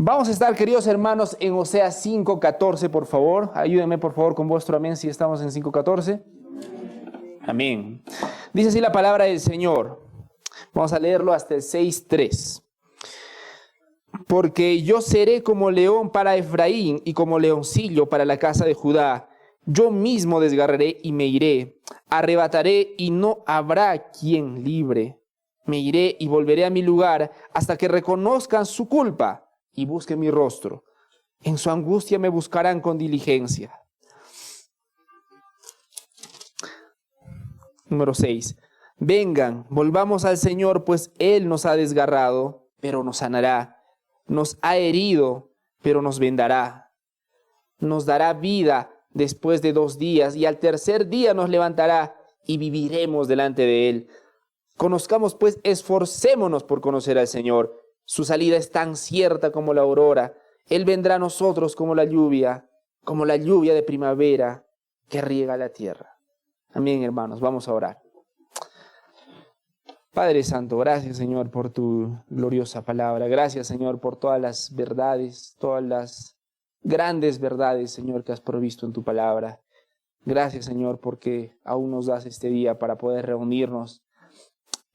Vamos a estar, queridos hermanos, en Oseas 5:14, por favor. Ayúdenme, por favor, con vuestro amén si estamos en 5:14. Amén. Dice así la palabra del Señor. Vamos a leerlo hasta el 6:3. Porque yo seré como león para Efraín y como leoncillo para la casa de Judá. Yo mismo desgarraré y me iré. Arrebataré y no habrá quien libre. Me iré y volveré a mi lugar hasta que reconozcan su culpa y busquen mi rostro. En su angustia me buscarán con diligencia. Número 6. Vengan, volvamos al Señor, pues Él nos ha desgarrado, pero nos sanará. Nos ha herido, pero nos vendará. Nos dará vida después de 2 días, y al tercer día nos levantará y viviremos delante de Él. Conozcamos, pues, esforcémonos por conocer al Señor. Su salida es tan cierta como la aurora. Él vendrá a nosotros como la lluvia de primavera que riega la tierra. Amén, hermanos, vamos a orar. Padre Santo, gracias, Señor, por tu gloriosa palabra. Gracias, Señor, por todas las verdades, todas las grandes verdades, Señor, que has provisto en tu palabra. Gracias, Señor, porque aún nos das este día para poder reunirnos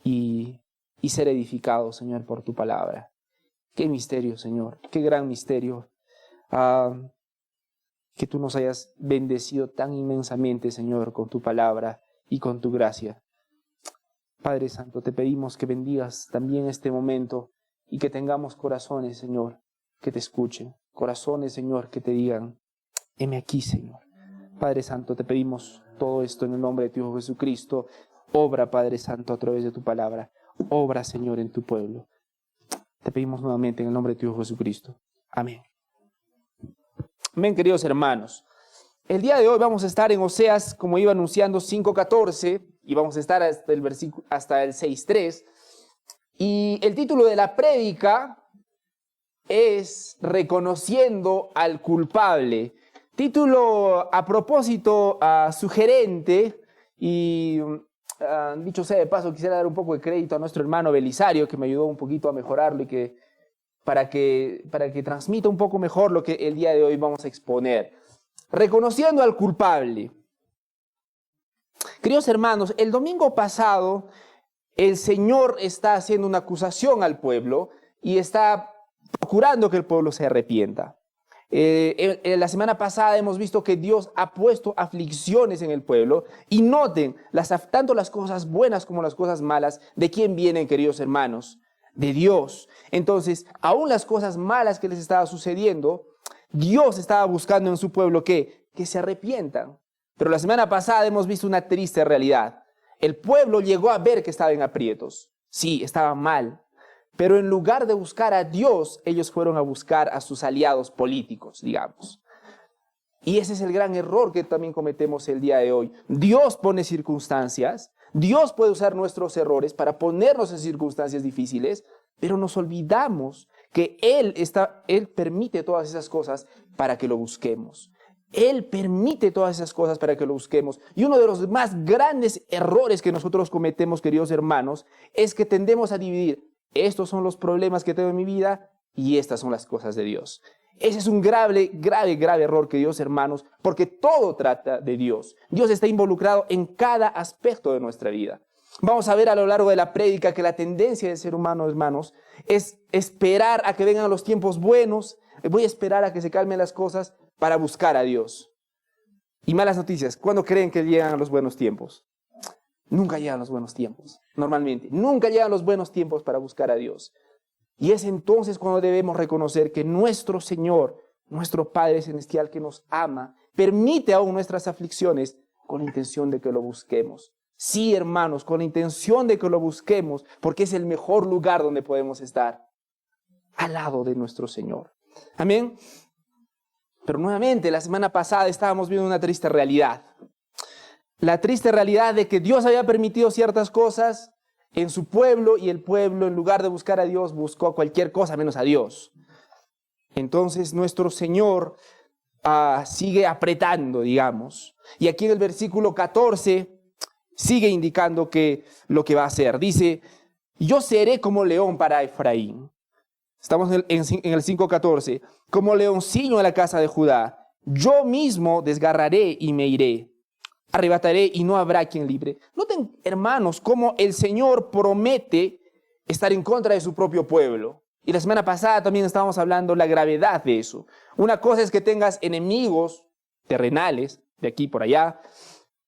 y ser edificados, Señor, por tu palabra. Qué misterio, Señor, qué gran misterio. Que tú nos hayas bendecido tan inmensamente, Señor, con tu palabra y con tu gracia. Padre Santo, te pedimos que bendigas también este momento y que tengamos corazones, Señor, que te escuchen. Corazones, Señor, que te digan, heme aquí, Señor. Padre Santo, te pedimos todo esto en el nombre de tu Hijo Jesucristo. Obra, Padre Santo, a través de tu palabra. Obra, Señor, en tu pueblo. Te pedimos nuevamente en el nombre de tu Hijo Jesucristo. Amén. Amén, queridos hermanos. El día de hoy vamos a estar en Oseas, como iba anunciando, 5:14, y vamos a estar hasta el 6:3. Y el título de la prédica es Reconociendo al culpable. Título a propósito sugerente, y dicho sea de paso, quisiera dar un poco de crédito a nuestro hermano Belisario, que me ayudó un poquito a mejorarlo y para que transmita un poco mejor lo que el día de hoy vamos a exponer. Reconociendo al culpable. Queridos hermanos, el domingo pasado el Señor está haciendo una acusación al pueblo y está procurando que el pueblo se arrepienta. La semana pasada hemos visto que Dios ha puesto aflicciones en el pueblo, y noten, tanto las cosas buenas como las cosas malas, ¿de quién vienen, queridos hermanos? De Dios. Entonces, aún las cosas malas que les estaba sucediendo, Dios estaba buscando en su pueblo que se arrepientan. Pero la semana pasada hemos visto una triste realidad. El pueblo llegó a ver que estaba en aprietos. Sí, estaba mal. Pero en lugar de buscar a Dios, ellos fueron a buscar a sus aliados políticos, digamos. Y ese es el gran error que también cometemos el día de hoy. Dios pone circunstancias. Dios puede usar nuestros errores para ponernos en circunstancias difíciles, pero nos olvidamos que Él permite todas esas cosas para que lo busquemos. Él permite todas esas cosas para que lo busquemos. Y uno de los más grandes errores que nosotros cometemos, queridos hermanos, es que tendemos a dividir: estos son los problemas que tengo en mi vida y estas son las cosas de Dios. Ese es un grave error, queridos hermanos, porque todo trata de Dios. Dios está involucrado en cada aspecto de nuestra vida. Vamos a ver a lo largo de la prédica que la tendencia del ser humano, hermanos, es esperar a que vengan los tiempos buenos. Voy a esperar a que se calmen las cosas para buscar a Dios. Y malas noticias, ¿cuándo creen que llegan los buenos tiempos? Nunca llegan los buenos tiempos, normalmente. Nunca llegan los buenos tiempos para buscar a Dios. Y es entonces cuando debemos reconocer que nuestro Señor, nuestro Padre Celestial que nos ama, permite aún nuestras aflicciones con la intención de que lo busquemos. Sí, hermanos, con la intención de que lo busquemos, porque es el mejor lugar donde podemos estar, al lado de nuestro Señor. Amén. Pero nuevamente, la semana pasada estábamos viendo una triste realidad. La triste realidad de que Dios había permitido ciertas cosas en su pueblo, y el pueblo, en lugar de buscar a Dios, buscó cualquier cosa menos a Dios. Entonces nuestro Señor sigue apretando, digamos. Y aquí en el versículo 14 sigue indicando lo que va a hacer. Dice: yo seré como león para Efraín. Estamos en el 5:14. Como leoncillo en la casa de Judá, yo mismo desgarraré y me iré. Arrebataré y no habrá quien libre. Noten, hermanos, cómo el Señor promete estar en contra de su propio pueblo. Y la semana pasada también estábamos hablando la gravedad de eso. Una cosa es que tengas enemigos terrenales, de aquí por allá,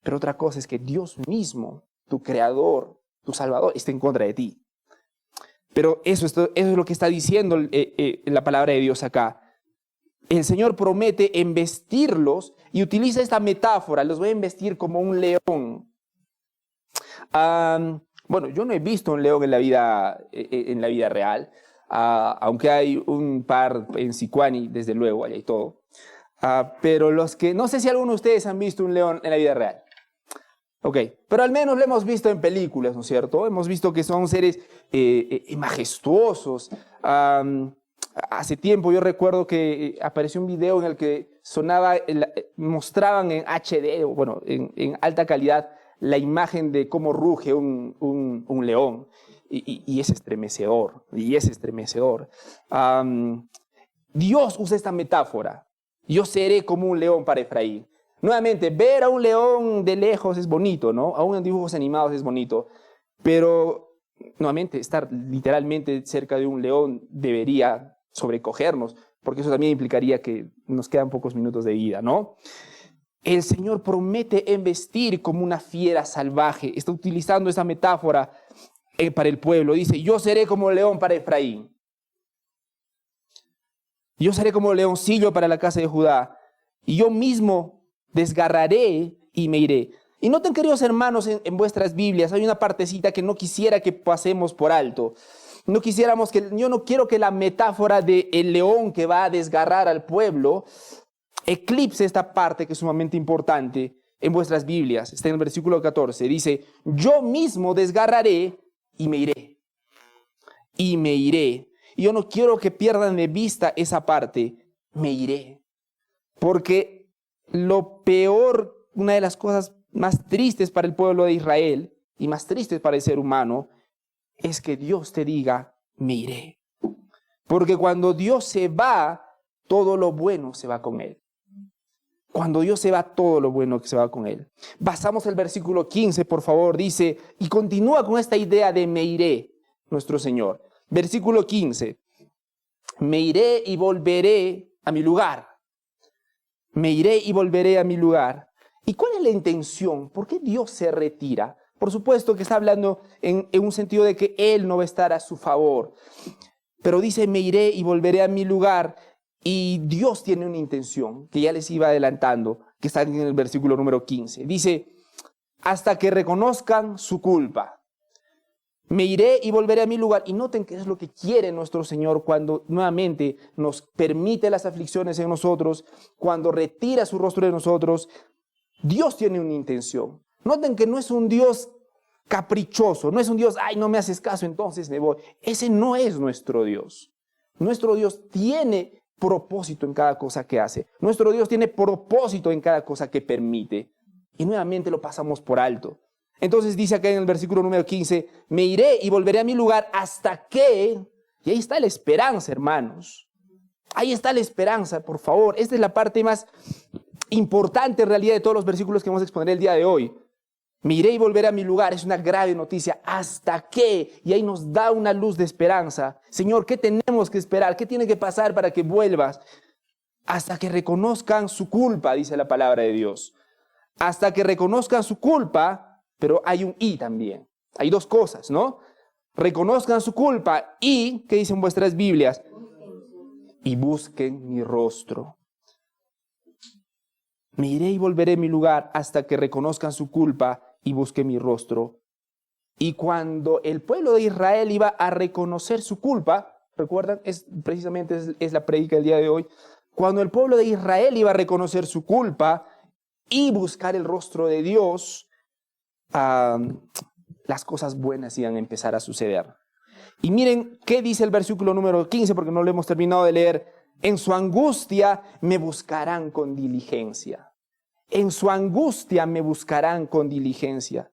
pero otra cosa es que Dios mismo, tu creador, tu salvador, esté en contra de ti. Pero eso es lo que está diciendo la palabra de Dios acá. El Señor promete embestirlos y utiliza esta metáfora, los voy a embestir como un león. Bueno, yo no he visto un león en la vida real, aunque hay un par en Sicuani, desde luego, allá y todo. Pero no sé si alguno de ustedes han visto un león en la vida real. Ok, pero al menos lo hemos visto en películas, ¿no es cierto? Hemos visto que son seres majestuosos. Hace tiempo yo recuerdo que apareció un video en el que mostraban en HD, bueno, en alta calidad, la imagen de cómo ruge un león. Y es estremecedor, Dios usa esta metáfora. Yo seré como un león para Efraín. Nuevamente, ver a un león de lejos es bonito, ¿no? Aún en dibujos animados es bonito. Pero, nuevamente, estar literalmente cerca de un león debería sobrecogernos, porque eso también implicaría que nos quedan pocos minutos de vida, ¿no? El Señor promete embestir como una fiera salvaje. Está utilizando esa metáfora para el pueblo. Dice, yo seré como león para Efraín. Yo seré como leoncillo para la casa de Judá. Y yo mismo desgarraré y me iré. Y noten, queridos hermanos, en vuestras Biblias hay una partecita que no quisiera que pasemos por alto. Yo no quiero que la metáfora del león que va a desgarrar al pueblo eclipse esta parte que es sumamente importante en vuestras Biblias. Está en el versículo 14. Dice, yo mismo desgarraré y me iré. Y me iré. Y yo no quiero que pierdan de vista esa parte. Me iré. Porque lo peor, una de las cosas más tristes para el pueblo de Israel y más tristes para el ser humano, es que Dios te diga, me iré. Porque cuando Dios se va, todo lo bueno se va con Él. Cuando Dios se va, todo lo bueno se va con Él. Pasamos el versículo 15, por favor, dice, y continúa con esta idea de me iré, nuestro Señor. Versículo 15, me iré y volveré a mi lugar. Me iré y volveré a mi lugar. ¿Y cuál es la intención? ¿Por qué Dios se retira? Por supuesto que está hablando en un sentido de que Él no va a estar a su favor. Pero dice, me iré y volveré a mi lugar. Y Dios tiene una intención, que ya les iba adelantando, que está en el versículo número 15. Dice, hasta que reconozcan su culpa. Me iré y volveré a mi lugar. Y noten qué es lo que quiere nuestro Señor cuando nuevamente nos permite las aflicciones en nosotros, cuando retira su rostro de nosotros. Dios tiene una intención. Noten que no es un Dios caprichoso, no es un Dios, ay, no me haces caso, entonces me voy. Ese no es nuestro Dios. Nuestro Dios tiene propósito en cada cosa que hace. Nuestro Dios tiene propósito en cada cosa que permite. Y nuevamente lo pasamos por alto. Entonces dice acá en el versículo número 15, me iré y volveré a mi lugar hasta que, y ahí está la esperanza, hermanos. Ahí está la esperanza, por favor. Esta es la parte más importante en realidad de todos los versículos que vamos a exponer el día de hoy. Me iré y volveré a mi lugar, es una grave noticia. ¿Hasta qué? Y ahí nos da una luz de esperanza. Señor, ¿qué tenemos que esperar? ¿Qué tiene que pasar para que vuelvas? Hasta que reconozcan su culpa, dice la palabra de Dios. Hasta que reconozcan su culpa, pero hay un y también. Hay dos cosas, ¿no? Reconozcan su culpa y, ¿qué dicen vuestras Biblias? Y busquen mi rostro. Me iré y volveré a mi lugar hasta que reconozcan su culpa y busquen mi rostro. Y cuando el pueblo de Israel iba a reconocer su culpa, ¿recuerdan? Precisamente es la prédica del día de hoy. Cuando el pueblo de Israel iba a reconocer su culpa y buscar el rostro de Dios, las cosas buenas iban a empezar a suceder. Y miren qué dice el versículo número 15, porque no lo hemos terminado de leer. En su angustia me buscarán con diligencia. En su angustia me buscarán con diligencia.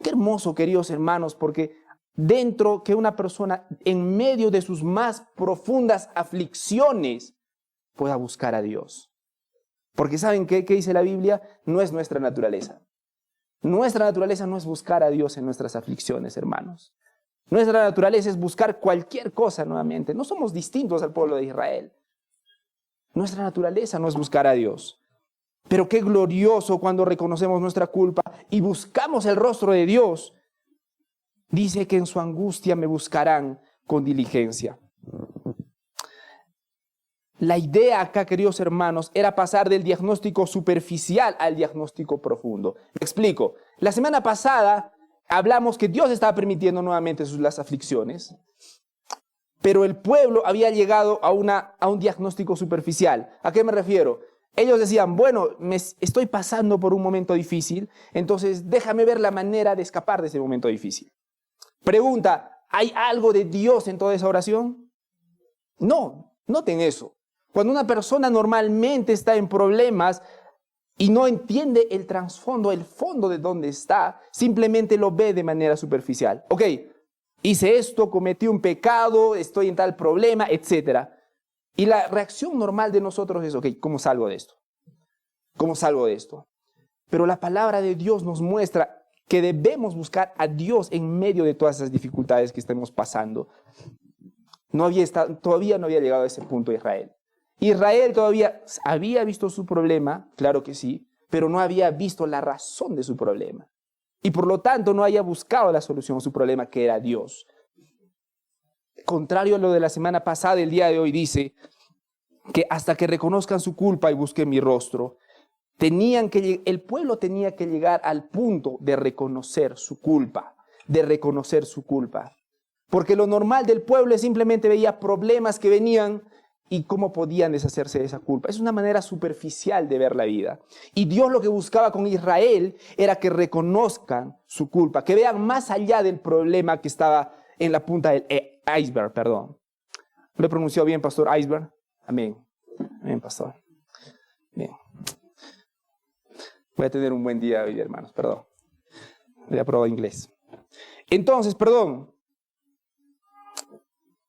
Qué hermoso, queridos hermanos, porque dentro que una persona en medio de sus más profundas aflicciones pueda buscar a Dios. Porque ¿saben qué dice la Biblia? No es nuestra naturaleza. Nuestra naturaleza no es buscar a Dios en nuestras aflicciones, hermanos. Nuestra naturaleza es buscar cualquier cosa nuevamente. No somos distintos al pueblo de Israel. Nuestra naturaleza no es buscar a Dios. Pero qué glorioso cuando reconocemos nuestra culpa y buscamos el rostro de Dios. Dice que en su angustia me buscarán con diligencia. La idea acá, queridos hermanos, era pasar del diagnóstico superficial al diagnóstico profundo. Me explico. La semana pasada hablamos que Dios estaba permitiendo nuevamente las aflicciones, pero el pueblo había llegado a un diagnóstico superficial. ¿A qué me refiero? Ellos decían, bueno, estoy pasando por un momento difícil, entonces déjame ver la manera de escapar de ese momento difícil. Pregunta, ¿hay algo de Dios en toda esa oración? No, noten eso. Cuando una persona normalmente está en problemas y no entiende el trasfondo, el fondo de dónde está, simplemente lo ve de manera superficial. Ok, hice esto, cometí un pecado, estoy en tal problema, etc. Y la reacción normal de nosotros es, ok, ¿cómo salgo de esto? ¿Cómo salgo de esto? Pero la palabra de Dios nos muestra que debemos buscar a Dios en medio de todas esas dificultades que estemos pasando. Todavía no había llegado a ese punto Israel. Israel todavía había visto su problema, claro que sí, pero no había visto la razón de su problema. Y por lo tanto no había buscado la solución a su problema, que era Dios. Contrario a lo de la semana pasada, el día de hoy dice que hasta que reconozcan su culpa y busquen mi rostro, el pueblo tenía que llegar al punto de reconocer su culpa, Porque lo normal del pueblo es simplemente veía problemas que venían y cómo podían deshacerse de esa culpa. Es una manera superficial de ver la vida. Y Dios lo que buscaba con Israel era que reconozcan su culpa, que vean más allá del problema que estaba en la punta del iceberg, perdón. ¿Lo he pronunciado bien, pastor? Iceberg. Amén. Amén, pastor. Bien. Voy a tener un buen día hoy, hermanos, perdón. Voy a probar inglés. Entonces,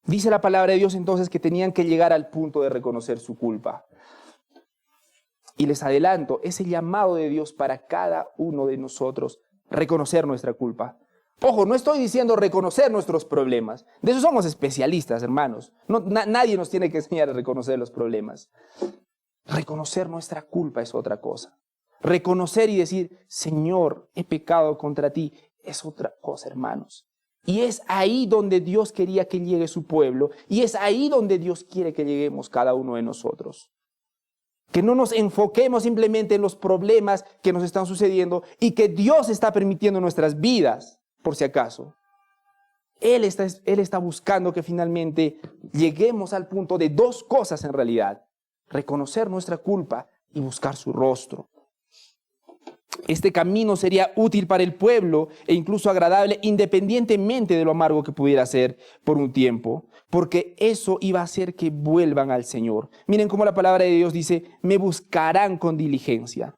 dice la palabra de Dios entonces que tenían que llegar al punto de reconocer su culpa. Y les adelanto, es el llamado de Dios para cada uno de nosotros, reconocer nuestra culpa. Ojo, no estoy diciendo reconocer nuestros problemas. De eso somos especialistas, hermanos. Nadie nos tiene que enseñar a reconocer los problemas. Reconocer nuestra culpa es otra cosa. Reconocer y decir, Señor, he pecado contra ti, es otra cosa, hermanos. Y es ahí donde Dios quería que llegue su pueblo, y es ahí donde Dios quiere que lleguemos cada uno de nosotros. Que no nos enfoquemos simplemente en los problemas que nos están sucediendo y que Dios está permitiendo en nuestras vidas, por si acaso. Él está buscando que finalmente lleguemos al punto de dos cosas en realidad: reconocer nuestra culpa y buscar su rostro. Este camino sería útil para el pueblo e incluso agradable, independientemente de lo amargo que pudiera ser por un tiempo, porque eso iba a hacer que vuelvan al Señor. Miren cómo la palabra de Dios dice, me buscarán con diligencia.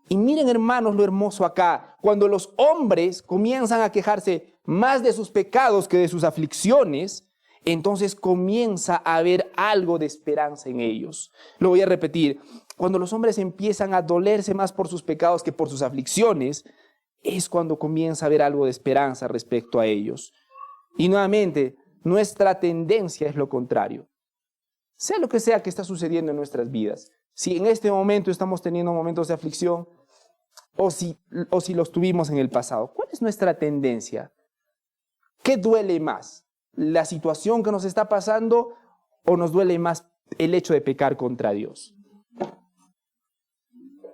Y miren, hermanos, lo hermoso acá, cuando los hombres comienzan a quejarse más de sus pecados que de sus aflicciones, entonces comienza a haber algo de esperanza en ellos. Lo voy a repetir. Cuando los hombres empiezan a dolerse más por sus pecados que por sus aflicciones, es cuando comienza a haber algo de esperanza respecto a ellos. Y nuevamente, nuestra tendencia es lo contrario. Sea lo que sea que está sucediendo en nuestras vidas, si en este momento estamos teniendo momentos de aflicción o si los tuvimos en el pasado, ¿cuál es nuestra tendencia? ¿Qué duele más? ¿La situación que nos está pasando o nos duele más el hecho de pecar contra Dios?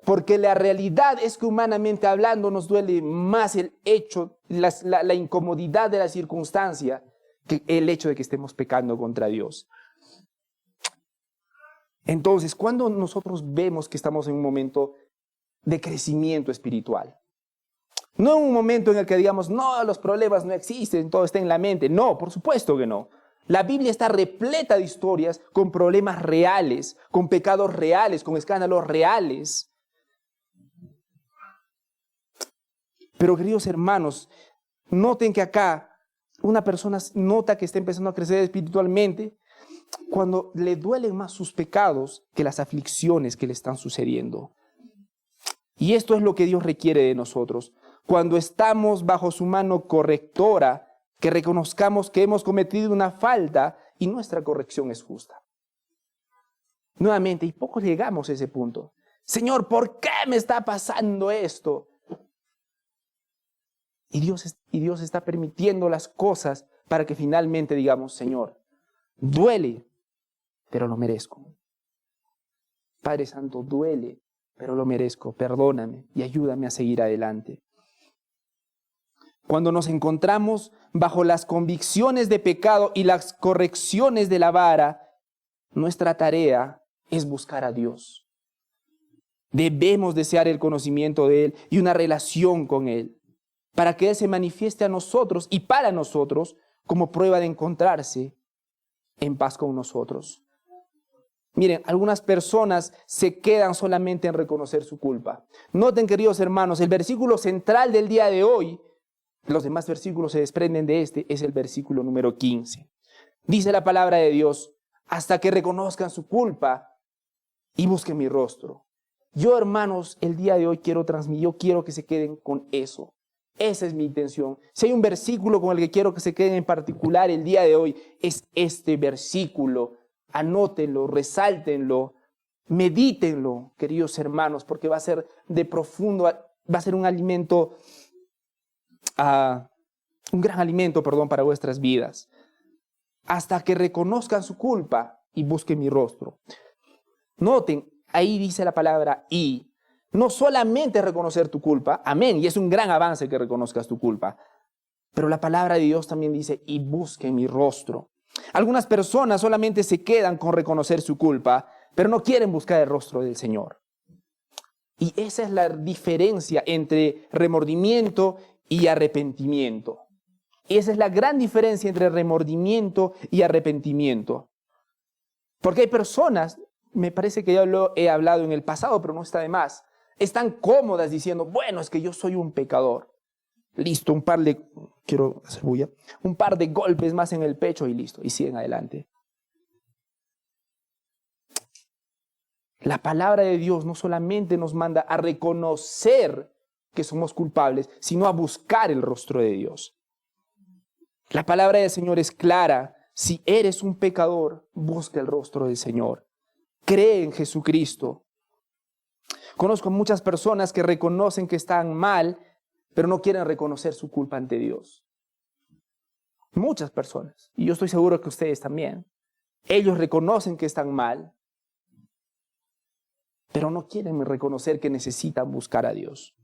Porque la realidad es que humanamente hablando nos duele más el hecho, la incomodidad de la circunstancia, que el hecho de que estemos pecando contra Dios. Entonces, cuando nosotros vemos que estamos en un momento de crecimiento espiritual, no en un momento en el que digamos, no, los problemas no existen, todo está en la mente. No, por supuesto que no. La Biblia está repleta de historias con problemas reales, con pecados reales, con escándalos reales. Pero queridos hermanos, noten que acá una persona nota que está empezando a crecer espiritualmente cuando le duelen más sus pecados que las aflicciones que le están sucediendo. Y esto es lo que Dios requiere de nosotros. Cuando estamos bajo su mano correctora, que reconozcamos que hemos cometido una falta y nuestra corrección es justa. Nuevamente, y pocos llegamos a ese punto. Señor, ¿por qué me está pasando esto? Y Dios está permitiendo las cosas para que finalmente digamos, Señor, duele, pero lo merezco. Padre Santo, duele, pero lo merezco. Perdóname y ayúdame a seguir adelante. Cuando nos encontramos bajo las convicciones de pecado y las correcciones de la vara, nuestra tarea es buscar a Dios. Debemos desear el conocimiento de Él y una relación con Él, para que Él se manifieste a nosotros y para nosotros como prueba de encontrarse en paz con nosotros. Miren, algunas personas se quedan solamente en reconocer su culpa. Noten, queridos hermanos, el versículo central del día de hoy, los demás versículos se desprenden de este, es el versículo número 15. Dice la palabra de Dios, hasta que reconozcan su culpa y busquen mi rostro. Yo, hermanos, el día de hoy yo quiero que se queden con eso. Esa es mi intención. Si hay un versículo con el que quiero que se queden en particular el día de hoy, es este versículo. Anótenlo, resáltenlo, medítenlo, queridos hermanos, porque va a ser de profundo, va a ser un alimento, un gran alimento, para vuestras vidas. Hasta que reconozcan su culpa y busquen mi rostro. Noten, ahí dice la palabra y. No solamente reconocer tu culpa, amén, y es un gran avance que reconozcas tu culpa, pero la palabra de Dios también dice, y busquen mi rostro. Algunas personas solamente se quedan con reconocer su culpa, pero no quieren buscar el rostro del Señor. Y esa es la diferencia entre remordimiento y arrepentimiento. Esa es la gran diferencia entre remordimiento y arrepentimiento. Porque hay personas, me parece que ya lo he hablado en el pasado, pero no está de más, están cómodas diciendo, bueno, es que yo soy un pecador. Listo, un par de golpes más en el pecho y listo, y siguen adelante. La palabra de Dios no solamente nos manda a reconocer que somos culpables, sino a buscar el rostro de Dios. La palabra del Señor es clara. Si eres un pecador, busca el rostro del Señor. Cree en Jesucristo. Conozco muchas personas que reconocen que están mal, pero no quieren reconocer su culpa ante Dios. Muchas personas, y yo estoy seguro que ustedes también. Ellos reconocen que están mal, pero no quieren reconocer que necesitan buscar a Dios.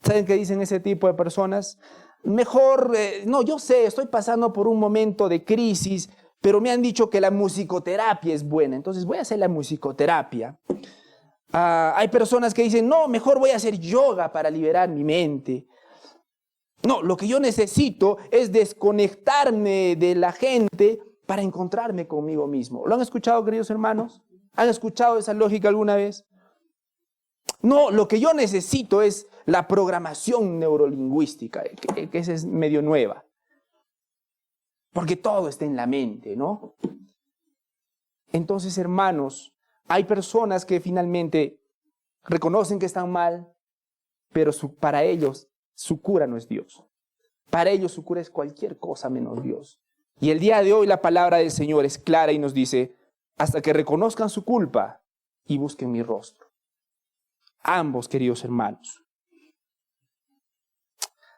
¿Saben qué dicen ese tipo de personas? Mejor, no, yo sé, estoy pasando por un momento de crisis, pero me han dicho que la musicoterapia es buena, entonces voy a hacer la musicoterapia. Hay personas que dicen, no, mejor voy a hacer yoga para liberar mi mente. No, lo que yo necesito es desconectarme de la gente para encontrarme conmigo mismo. ¿Lo han escuchado, queridos hermanos? ¿Han escuchado esa lógica alguna vez? No, lo que yo necesito es la programación neurolingüística, que esa es medio nueva. Porque todo está en la mente, ¿no? Entonces, hermanos, hay personas que finalmente reconocen que están mal, pero para ellos su cura no es Dios. Para ellos su cura es cualquier cosa menos Dios. Y el día de hoy la palabra del Señor es clara y nos dice, hasta que reconozcan su culpa y busquen mi rostro. Ambos, queridos hermanos.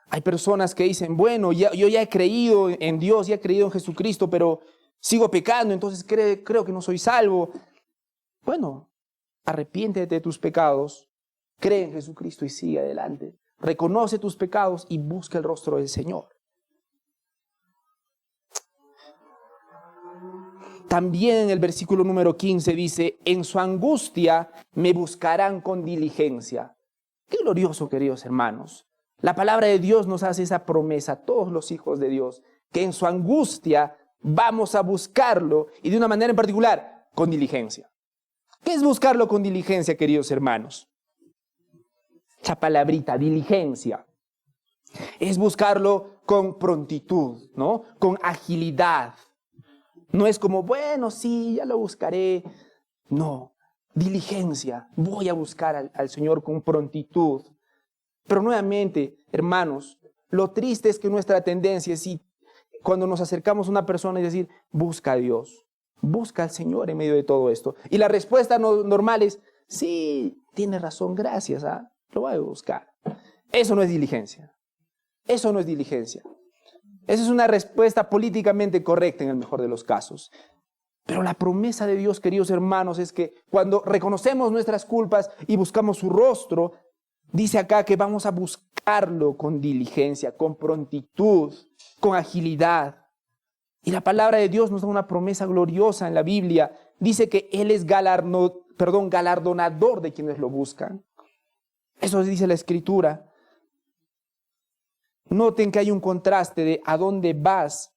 Hay personas que dicen, bueno, yo ya he creído en Dios, ya he creído en Jesucristo, pero sigo pecando, entonces creo que no soy salvo. Bueno, arrepiéntete de tus pecados, cree en Jesucristo y sigue adelante. Reconoce tus pecados y busca el rostro del Señor. También en el versículo número 15 dice, en su angustia me buscarán con diligencia. Qué glorioso, queridos hermanos. La palabra de Dios nos hace esa promesa a todos los hijos de Dios, que en su angustia vamos a buscarlo y de una manera en particular, con diligencia. ¿Qué es buscarlo con diligencia, queridos hermanos? Esa palabrita, diligencia. Es buscarlo con prontitud, ¿no? Con agilidad. No es como, bueno, sí, ya lo buscaré. No, diligencia. Voy a buscar al Señor con prontitud. Pero nuevamente, hermanos, lo triste es que nuestra tendencia es, cuando nos acercamos a una persona, es decir, busca a Dios, busca al Señor en medio de todo esto. Y la respuesta normal es, sí, tiene razón, gracias, lo voy a buscar. Eso no es diligencia. Eso no es diligencia. Esa es una respuesta políticamente correcta en el mejor de los casos. Pero la promesa de Dios, queridos hermanos, es que cuando reconocemos nuestras culpas y buscamos su rostro, dice acá que vamos a buscarlo con diligencia, con prontitud, con agilidad. Y la palabra de Dios nos da una promesa gloriosa en la Biblia. Dice que Él es galardonador de quienes lo buscan. Eso dice la Escritura. Noten que hay un contraste de a dónde vas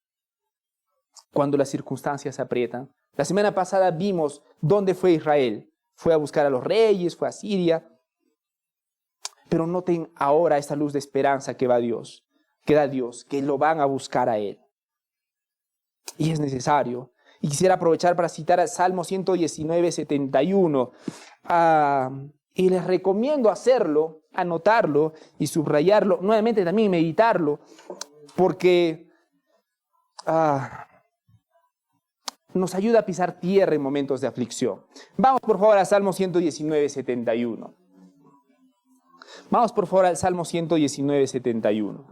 cuando las circunstancias se aprietan. La semana pasada vimos dónde fue Israel. Fue a buscar a los reyes, fue a Siria. Pero noten ahora esta luz de esperanza que da Dios, que lo van a buscar a Él. Y es necesario. Y quisiera aprovechar para citar al Salmo 119, 71. Y les recomiendo hacerlo, anotarlo y subrayarlo. Nuevamente también meditarlo, porque nos ayuda a pisar tierra en momentos de aflicción. Vamos por favor al Salmo 119, 71. Vamos por favor al Salmo 119, 71.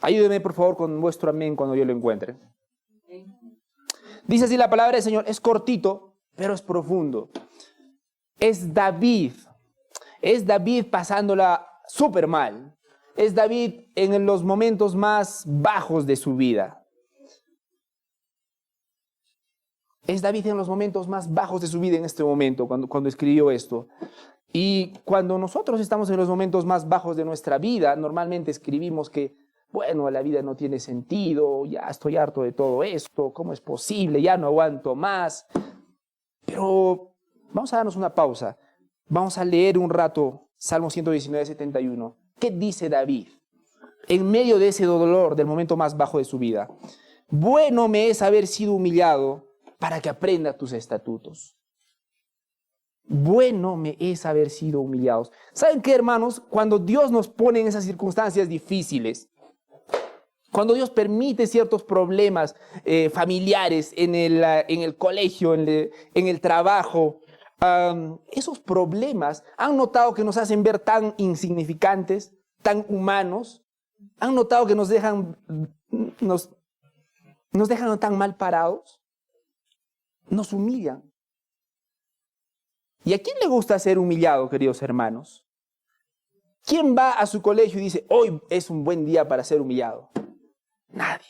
Ayúdeme por favor con vuestro amén cuando yo lo encuentre. Dice así la palabra del Señor, es cortito, pero es profundo. Es David pasándola súper mal. Es David en los momentos más bajos de su vida. Es David en los momentos más bajos de su vida en este momento, cuando escribió esto. Y cuando nosotros estamos en los momentos más bajos de nuestra vida, normalmente escribimos que, bueno, la vida no tiene sentido, ya estoy harto de todo esto, ¿cómo es posible? Ya no aguanto más. Pero vamos a darnos una pausa. Vamos a leer un rato Salmo 119, 71. ¿Qué dice David en medio de ese dolor del momento más bajo de su vida? Bueno me es haber sido humillado para que aprenda tus estatutos. Bueno me es haber sido humillado. ¿Saben qué, hermanos? Cuando Dios nos pone en esas circunstancias difíciles, cuando Dios permite ciertos problemas familiares en el colegio, en el trabajo, esos problemas, ¿han notado que nos hacen ver tan insignificantes, tan humanos? ¿Han notado que nos dejan tan mal parados? Nos humillan. ¿Y a quién le gusta ser humillado, queridos hermanos? ¿Quién va a su colegio y dice, hoy es un buen día para ser humillado? Nadie.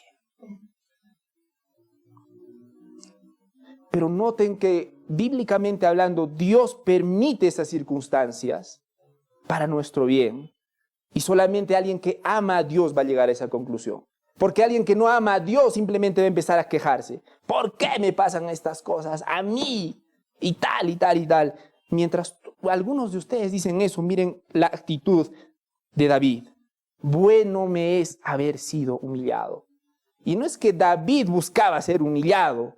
Pero noten que, bíblicamente hablando, Dios permite esas circunstancias para nuestro bien. Y solamente alguien que ama a Dios va a llegar a esa conclusión. Porque alguien que no ama a Dios simplemente va a empezar a quejarse. ¿Por qué me pasan estas cosas a mí? Y tal, y tal, y tal. Mientras algunos de ustedes dicen eso, miren la actitud de David. Bueno me es haber sido humillado. Y no es que David buscaba ser humillado.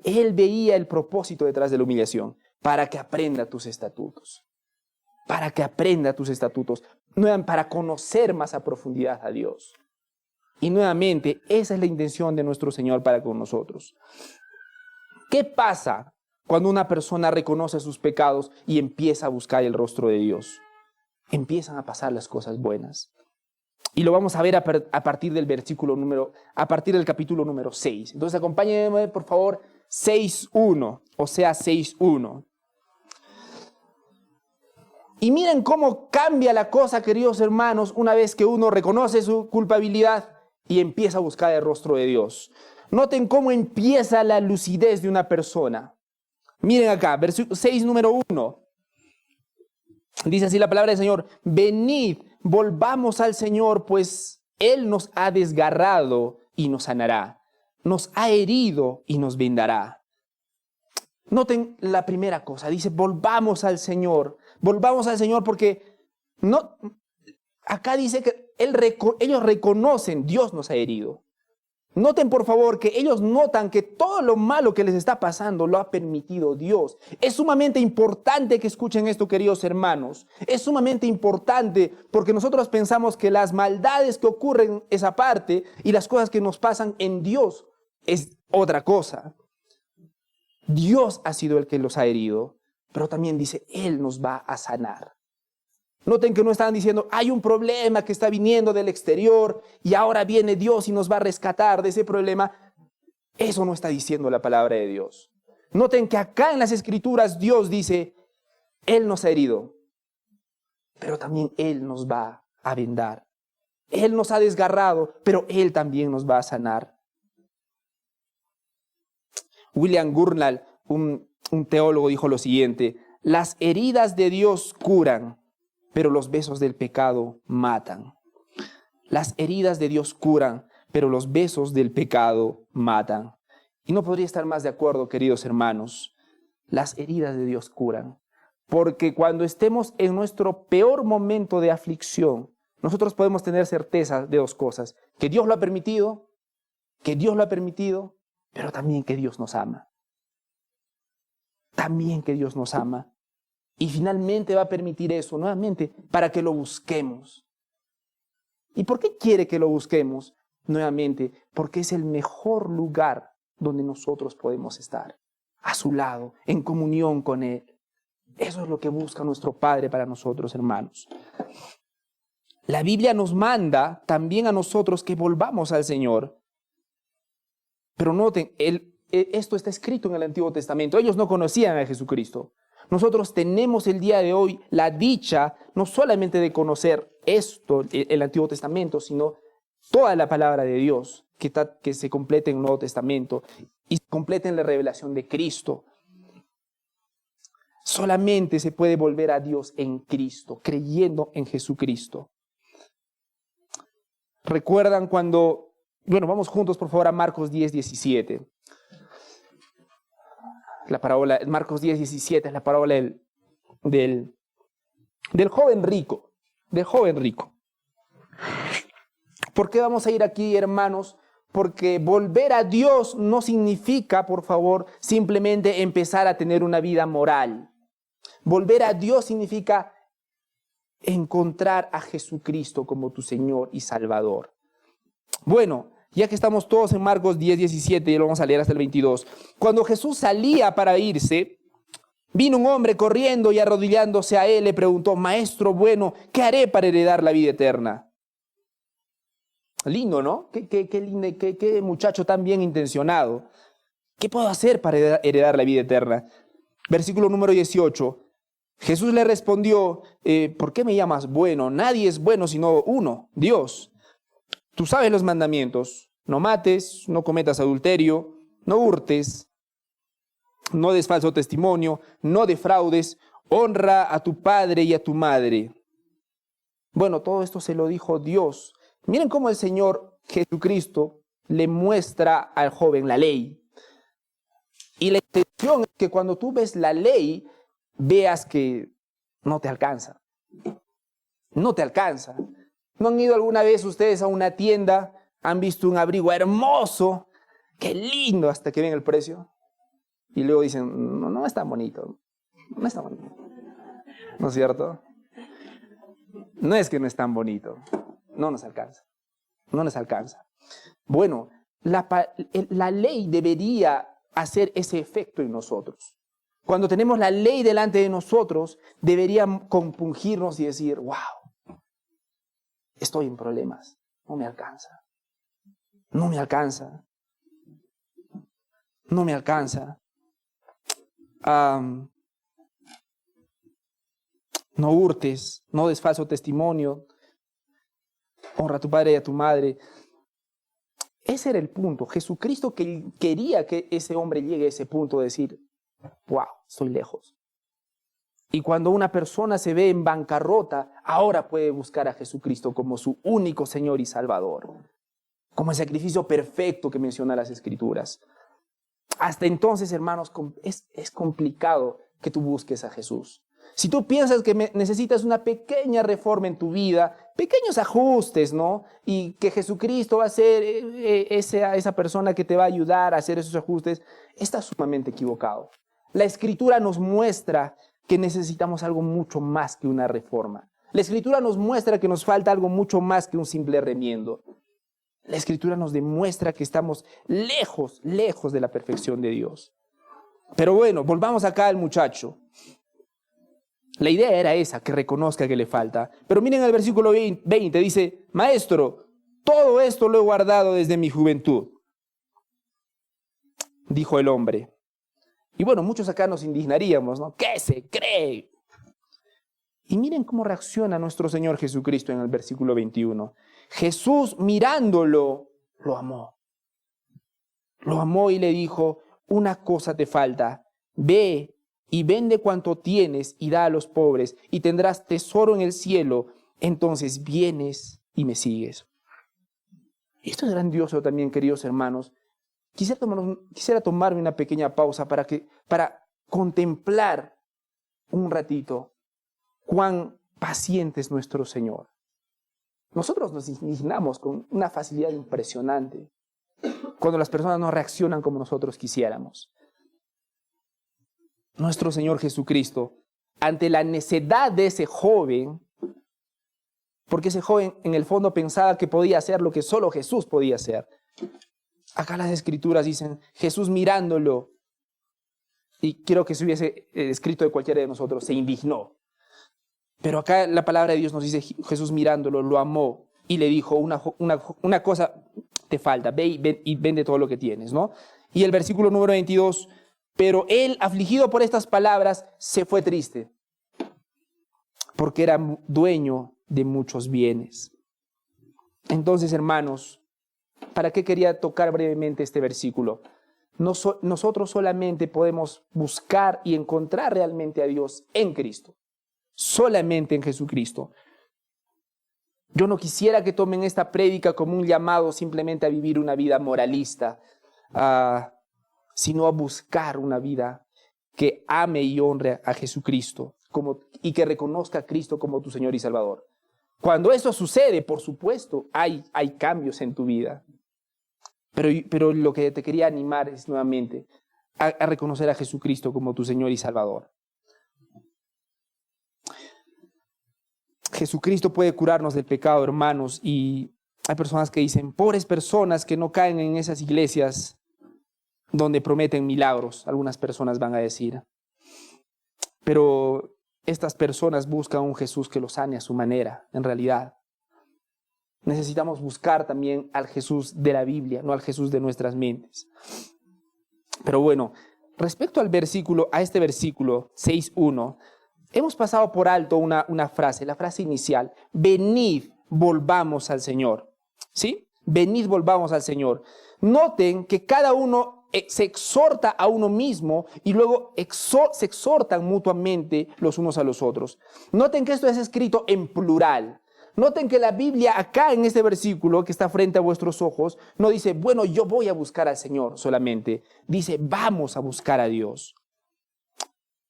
Él veía el propósito detrás de la humillación, para que aprenda tus estatutos. Para que aprenda tus estatutos. Para conocer más a profundidad a Dios. Y nuevamente, esa es la intención de nuestro Señor para con nosotros. ¿Qué pasa cuando una persona reconoce sus pecados y empieza a buscar el rostro de Dios? Empiezan a pasar las cosas buenas. Y lo vamos a ver a partir del capítulo número 6. Entonces acompáñenme por favor 6.1, o sea 6.1. Y miren cómo cambia la cosa, queridos hermanos, una vez que uno reconoce su culpabilidad y empieza a buscar el rostro de Dios. Noten cómo empieza la lucidez de una persona. Miren acá, versículo 6, número 1. Dice así la palabra del Señor: venid, volvamos al Señor, pues Él nos ha desgarrado y nos sanará. Nos ha herido y nos vendará. Noten la primera cosa, dice, volvamos al Señor porque no, acá dice que ellos reconocen, Dios nos ha herido. Noten por favor que ellos notan que todo lo malo que les está pasando lo ha permitido Dios. Es sumamente importante que escuchen esto, queridos hermanos. Es sumamente importante porque nosotros pensamos que las maldades que ocurren en esa parte y las cosas que nos pasan en Dios es otra cosa. Dios ha sido el que los ha herido, pero también dice, Él nos va a sanar. Noten que no están diciendo, hay un problema que está viniendo del exterior y ahora viene Dios y nos va a rescatar de ese problema. Eso no está diciendo la palabra de Dios. Noten que acá en las Escrituras Dios dice, Él nos ha herido, pero también Él nos va a vendar. Él nos ha desgarrado, pero Él también nos va a sanar. William Gurnall, un teólogo, dijo lo siguiente, las heridas de Dios curan, pero los besos del pecado matan. Las heridas de Dios curan, pero los besos del pecado matan. Y no podría estar más de acuerdo, queridos hermanos. Las heridas de Dios curan. Porque cuando estemos en nuestro peor momento de aflicción, nosotros podemos tener certeza de dos cosas. Que Dios lo ha permitido, pero también que Dios nos ama. También que Dios nos ama. Y finalmente va a permitir eso nuevamente para que lo busquemos. ¿Y por qué quiere que lo busquemos? Nuevamente, porque es el mejor lugar donde nosotros podemos estar. A su lado, en comunión con Él. Eso es lo que busca nuestro Padre para nosotros, hermanos. La Biblia nos manda también a nosotros que volvamos al Señor. Pero noten, esto está escrito en el Antiguo Testamento. Ellos no conocían a Jesucristo. Nosotros tenemos el día de hoy la dicha no solamente de conocer esto, el Antiguo Testamento, sino toda la palabra de Dios que se completa en el Nuevo Testamento y se completa en la revelación de Cristo. Solamente se puede volver a Dios en Cristo, creyendo en Jesucristo. ¿Recuerdan cuando, vamos juntos por favor a Marcos 10:17? La parábola, Marcos 10:17 es la parábola del joven rico, ¿Por qué vamos a ir aquí, hermanos? Porque volver a Dios no significa, por favor, simplemente empezar a tener una vida moral. Volver a Dios significa encontrar a Jesucristo como tu Señor y Salvador. Bueno, ya que estamos todos en Marcos 10:17, y lo vamos a leer hasta el 22. Cuando Jesús salía para irse, vino un hombre corriendo y arrodillándose a él le preguntó, Maestro bueno, ¿qué haré para heredar la vida eterna? Lindo, ¿no? Qué lindo, qué muchacho tan bien intencionado. ¿Qué puedo hacer para heredar la vida eterna? Versículo número 18. Jesús le respondió, ¿por qué me llamas bueno? Nadie es bueno sino uno, Dios. Tú sabes los mandamientos, no mates, no cometas adulterio, no hurtes, no des falso testimonio, no defraudes, honra a tu padre y a tu madre. Bueno, todo esto se lo dijo Dios. Miren cómo el Señor Jesucristo le muestra al joven la ley. Y la intención es que cuando tú ves la ley, veas que no te alcanza. No te alcanza. ¿No han ido alguna vez ustedes a una tienda? ¿Han visto un abrigo hermoso? ¡Qué lindo! Hasta que ven el precio. Y luego dicen, no es tan bonito. No es tan bonito. ¿No es cierto? No es que no es tan bonito. No nos alcanza. No nos alcanza. Bueno, la ley debería hacer ese efecto en nosotros. Cuando tenemos la ley delante de nosotros, debería compungirnos y decir, wow. Estoy en problemas, no me alcanza, no me alcanza, no me alcanza. No hurtes, no des falso testimonio, honra a tu padre y a tu madre. Ese era el punto. Jesucristo quería que ese hombre llegue a ese punto de decir, wow, estoy lejos. Y cuando una persona se ve en bancarrota, ahora puede buscar a Jesucristo como su único Señor y Salvador. Como el sacrificio perfecto que menciona las Escrituras. hasta entonces, hermanos, es complicado que tú busques a Jesús. Si tú piensas que necesitas una pequeña reforma en tu vida, pequeños ajustes, ¿no? Y que Jesucristo va a ser esa persona que te va a ayudar a hacer esos ajustes, estás sumamente equivocado. La Escritura nos muestra que necesitamos algo mucho más que una reforma. La Escritura nos muestra que nos falta algo mucho más que un simple remiendo. La Escritura nos demuestra que estamos lejos de la perfección de Dios. Pero bueno, volvamos acá al muchacho. La idea era esa, que reconozca que le falta. Pero miren el versículo 20, dice, Maestro, todo esto lo he guardado desde mi juventud, dijo el hombre. Y bueno, muchos acá nos indignaríamos, ¿no? ¿Qué se cree? Y miren cómo reacciona nuestro Señor Jesucristo en el versículo 21. Jesús, mirándolo, lo amó. Lo amó y le dijo, una cosa te falta, ve y vende cuanto tienes y da a los pobres, y tendrás tesoro en el cielo, entonces vienes y me sigues. Esto es grandioso también, queridos hermanos. Quisiera tomarme una pequeña pausa para contemplar un ratito cuán paciente es nuestro Señor. Nosotros nos indignamos con una facilidad impresionante cuando las personas no reaccionan como nosotros quisiéramos. Nuestro Señor Jesucristo, ante la necedad de ese joven, porque ese joven en el fondo pensaba que podía hacer lo que solo Jesús podía hacer. Acá las Escrituras dicen, Jesús mirándolo, y quiero que se hubiese escrito de cualquiera de nosotros, se indignó. Pero acá la palabra de Dios nos dice, Jesús mirándolo, lo amó, y le dijo, una cosa te falta, ve y vende todo lo que tienes, ¿no? Y el versículo número 22, pero él, afligido por estas palabras, se fue triste, porque era dueño de muchos bienes. Entonces, hermanos, ¿para qué quería tocar brevemente este versículo? Nosotros solamente podemos buscar y encontrar realmente a Dios en Cristo, solamente en Jesucristo. Yo no quisiera que tomen esta prédica como un llamado simplemente a vivir una vida moralista, sino a buscar una vida que ame y honre a Jesucristo y que reconozca a Cristo como tu Señor y Salvador. Cuando eso sucede, por supuesto, hay cambios en tu vida. Pero lo que te quería animar es nuevamente a reconocer a Jesucristo como tu Señor y Salvador. Jesucristo puede curarnos del pecado, hermanos, y hay personas que dicen, pobres personas que no caen en esas iglesias donde prometen milagros, algunas personas van a decir. Pero estas personas buscan un Jesús que los sane a su manera, en realidad. Necesitamos buscar también al Jesús de la Biblia, no al Jesús de nuestras mentes. Pero bueno, respecto a este versículo 6.1, hemos pasado por alto una frase, la frase inicial, venid, volvamos al Señor. ¿Sí? Venid, volvamos al Señor. Noten que cada uno se exhorta a uno mismo y luego se exhortan mutuamente los unos a los otros. Noten que esto es escrito en plural. Noten que la Biblia acá en este versículo que está frente a vuestros ojos no dice, bueno, yo voy a buscar al Señor solamente. Dice, vamos a buscar a Dios.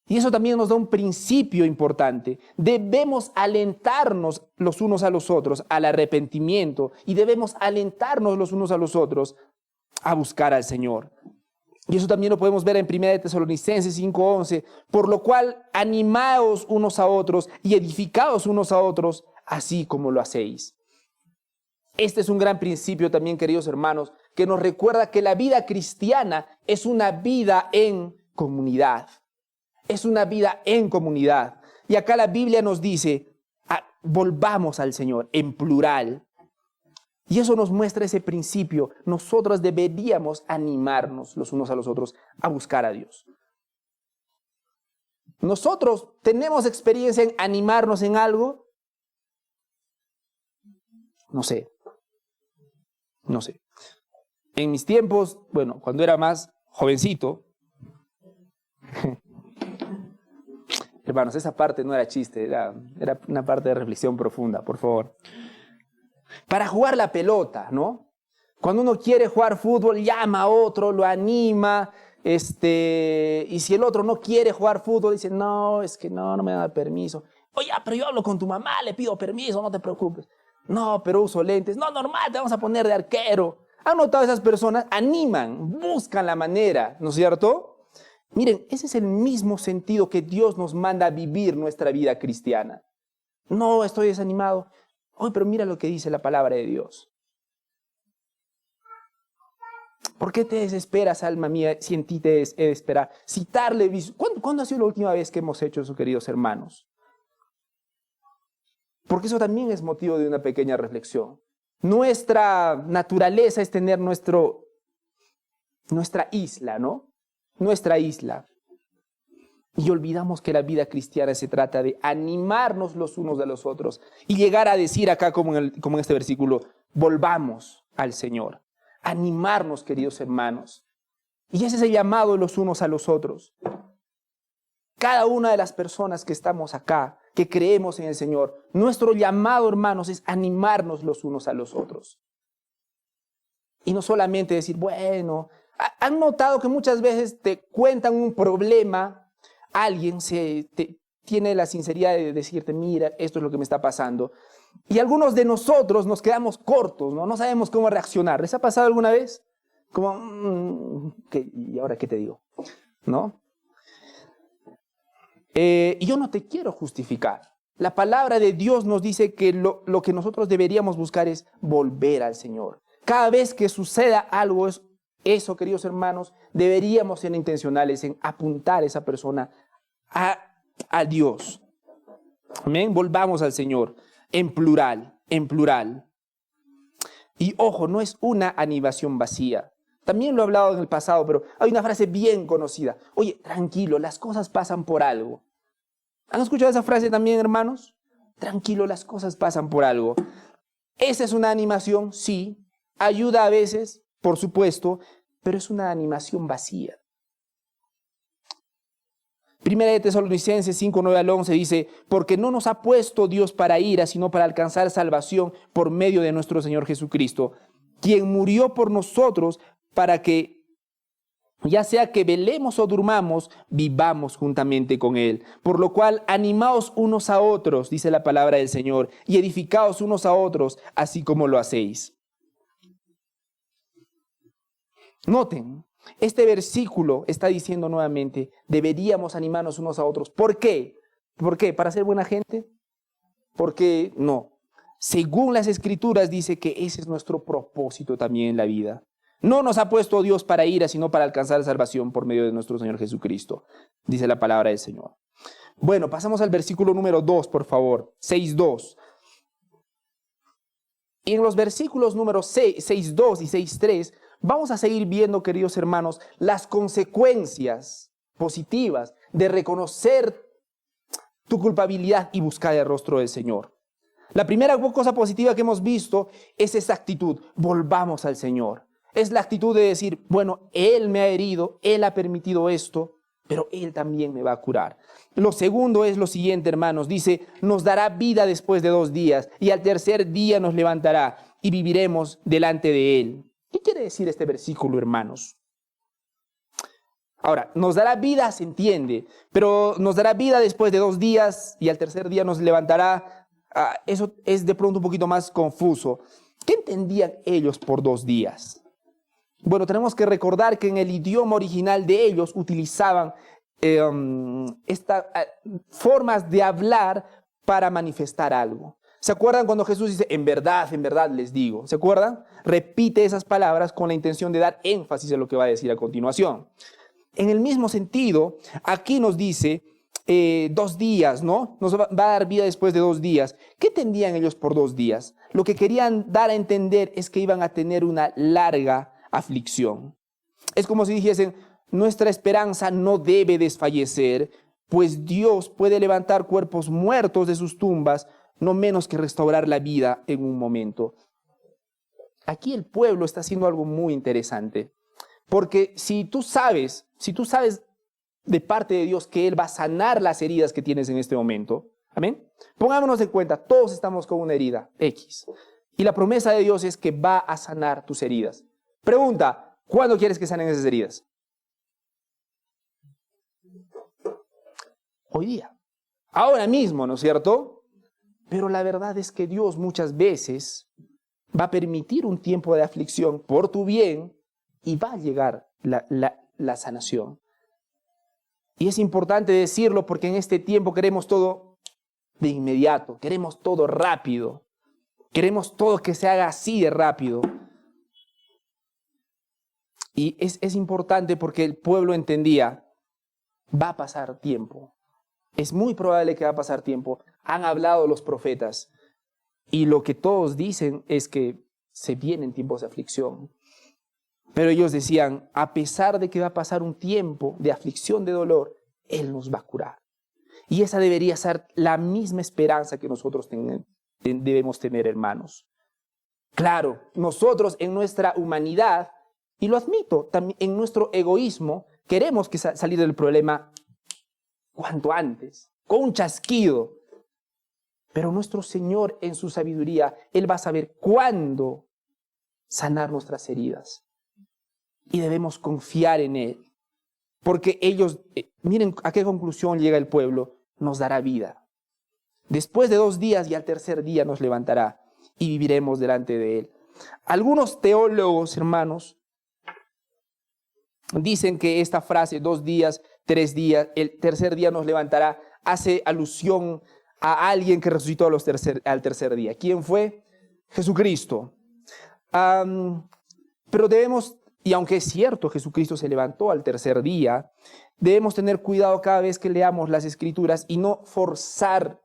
Y eso también nos da un principio importante. Debemos alentarnos los unos a los otros al arrepentimiento y debemos alentarnos los unos a los otros a buscar al Señor. Y eso también lo podemos ver en 1 Tesalonicenses 5:11, por lo cual animaos unos a otros y edificaos unos a otros, así como lo hacéis. Este es un gran principio también, queridos hermanos, que nos recuerda que la vida cristiana es una vida en comunidad. Es una vida en comunidad. Y acá la Biblia nos dice, volvamos al Señor, en plural. Y eso nos muestra ese principio. Nosotros deberíamos animarnos los unos a los otros a buscar a Dios. ¿Nosotros tenemos experiencia en animarnos en algo? No sé. En mis tiempos, bueno, cuando era más jovencito, hermanos, esa parte no era chiste, era una parte de reflexión profunda, por favor. Para jugar la pelota, ¿no? Cuando uno quiere jugar fútbol, llama a otro, lo anima, Y si el otro no quiere jugar fútbol, dice, no, es que no me da permiso. Oye, pero yo hablo con tu mamá, le pido permiso, no te preocupes. No, pero uso lentes. No, normal, te vamos a poner de arquero. ¿Han notado esas personas? Animan, buscan la manera, ¿no es cierto? Miren, ese es el mismo sentido que Dios nos manda a vivir nuestra vida cristiana. No, estoy desanimado. Oye, pero mira lo que dice la palabra de Dios. ¿Por qué te desesperas, alma mía, si en ti te he de esperar? Citarle. ¿Cuándo ha sido la última vez que hemos hecho eso, queridos hermanos? Porque eso también es motivo de una pequeña reflexión. Nuestra naturaleza es tener nuestra isla, ¿no? Nuestra isla. Y olvidamos que la vida cristiana se trata de animarnos los unos a los otros y llegar a decir acá, como en este versículo, volvamos al Señor. Animarnos, queridos hermanos. Y ese es el llamado de los unos a los otros. Cada una de las personas que estamos acá, que creemos en el Señor, nuestro llamado, hermanos, es animarnos los unos a los otros. Y no solamente decir, bueno, ¿han notado que muchas veces te cuentan un problema? Alguien tiene la sinceridad de decirte, mira, esto es lo que me está pasando. Y algunos de nosotros nos quedamos cortos, ¿no? No sabemos cómo reaccionar. ¿Les ha pasado alguna vez? Como, ¿y ahora qué te digo? ¿No? Y yo no te quiero justificar. La palabra de Dios nos dice que lo que nosotros deberíamos buscar es volver al Señor. Cada vez que suceda algo, eso, queridos hermanos, deberíamos ser intencionales en apuntar a esa persona a Dios. Amén. Volvamos al Señor en plural, en plural. Y ojo, no es una animación vacía. También lo he hablado en el pasado, pero hay una frase bien conocida. Oye, tranquilo, las cosas pasan por algo. ¿Han escuchado esa frase también, hermanos? Tranquilo, las cosas pasan por algo. ¿Esa es una animación? Sí. Ayuda a veces, por supuesto, pero es una animación vacía. Primera de Tesalonicenses 5, 9 al 11 dice, porque no nos ha puesto Dios para ira, sino para alcanzar salvación por medio de nuestro Señor Jesucristo, quien murió por nosotros para que, ya sea que velemos o durmamos, vivamos juntamente con Él. Por lo cual, animaos unos a otros, dice la palabra del Señor, y edificaos unos a otros, así como lo hacéis. Noten, este versículo está diciendo nuevamente, deberíamos animarnos unos a otros. ¿Por qué? ¿Por qué? ¿Para ser buena gente? ¿Por qué? No. Según las Escrituras dice que ese es nuestro propósito también en la vida. No nos ha puesto Dios para ira, sino para alcanzar salvación por medio de nuestro Señor Jesucristo, dice la palabra del Señor. Bueno, pasamos al versículo número 2, por favor, 6.2. Y en los versículos números 6.2 y 6.3 vamos a seguir viendo, queridos hermanos, las consecuencias positivas de reconocer tu culpabilidad y buscar el rostro del Señor. La primera cosa positiva que hemos visto es esa actitud, volvamos al Señor. Es la actitud de decir, bueno, Él me ha herido, Él ha permitido esto, pero Él también me va a curar. Lo segundo es lo siguiente, hermanos, dice, nos dará vida después de 2 días y al tercer día nos levantará y viviremos delante de Él. ¿Qué quiere decir este versículo, hermanos? Ahora, nos dará vida, se entiende, pero nos dará vida después de 2 días y al tercer día nos levantará. Eso es de pronto un poquito más confuso. ¿Qué entendían ellos por 2 días? Bueno, tenemos que recordar que en el idioma original de ellos utilizaban estas formas de hablar para manifestar algo. ¿Se acuerdan cuando Jesús dice, en verdad les digo? ¿Se acuerdan? Repite esas palabras con la intención de dar énfasis a lo que va a decir a continuación. En el mismo sentido, aquí nos dice 2 días, ¿no? Nos va a dar vida después de 2 días. ¿Qué entendían ellos por 2 días? Lo que querían dar a entender es que iban a tener una larga aflicción. Es como si dijesen, nuestra esperanza no debe desfallecer, pues Dios puede levantar cuerpos muertos de sus tumbas, no menos que restaurar la vida en un momento. Aquí el pueblo está haciendo algo muy interesante, porque si tú sabes de parte de Dios que Él va a sanar las heridas que tienes en este momento, amén, pongámonos en cuenta, todos estamos con una herida X, y la promesa de Dios es que va a sanar tus heridas. Pregunta, ¿cuándo quieres que sanen esas heridas? hoy día, ahora mismo, ¿no es cierto? Pero la verdad es que Dios muchas veces va a permitir un tiempo de aflicción por tu bien y va a llegar la sanación. Y es importante decirlo porque en este tiempo queremos todo de inmediato, queremos todo rápido, queremos todo que se haga así de rápido. Y es importante porque el pueblo entendía, va a pasar tiempo. Es muy probable que va a pasar tiempo. Han hablado los profetas y lo que todos dicen es que se vienen tiempos de aflicción. Pero ellos decían, a pesar de que va a pasar un tiempo de aflicción, de dolor, Él nos va a curar. Y esa debería ser la misma esperanza que nosotros debemos tener, hermanos. Claro, nosotros en nuestra humanidad, y lo admito, también en nuestro egoísmo, queremos que salir del problema cuanto antes, con un chasquido. Pero nuestro Señor en su sabiduría, Él va a saber cuándo sanar nuestras heridas. Y debemos confiar en Él. Porque ellos, miren a qué conclusión llega el pueblo, nos dará vida. Después de 2 días y al tercer día nos levantará y viviremos delante de Él. Algunos teólogos, hermanos, dicen que esta frase, 2 días, 3 días, el tercer día nos levantará, hace alusión a alguien que resucitó al tercer día. ¿Quién fue? Jesucristo. Pero debemos, y aunque es cierto, Jesucristo se levantó al tercer día, debemos tener cuidado cada vez que leamos las Escrituras y no forzar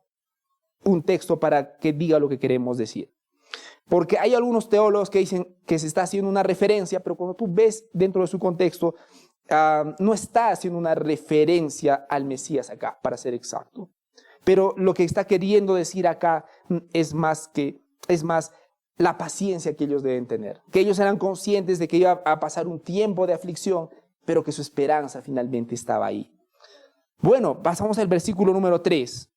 un texto para que diga lo que queremos decir. Porque hay algunos teólogos que dicen que se está haciendo una referencia, pero cuando tú ves dentro de su contexto, no está haciendo una referencia al Mesías acá, para ser exacto. Pero lo que está queriendo decir acá es más la paciencia que ellos deben tener. Que ellos eran conscientes de que iba a pasar un tiempo de aflicción, pero que su esperanza finalmente estaba ahí. Bueno, pasamos al versículo número 3.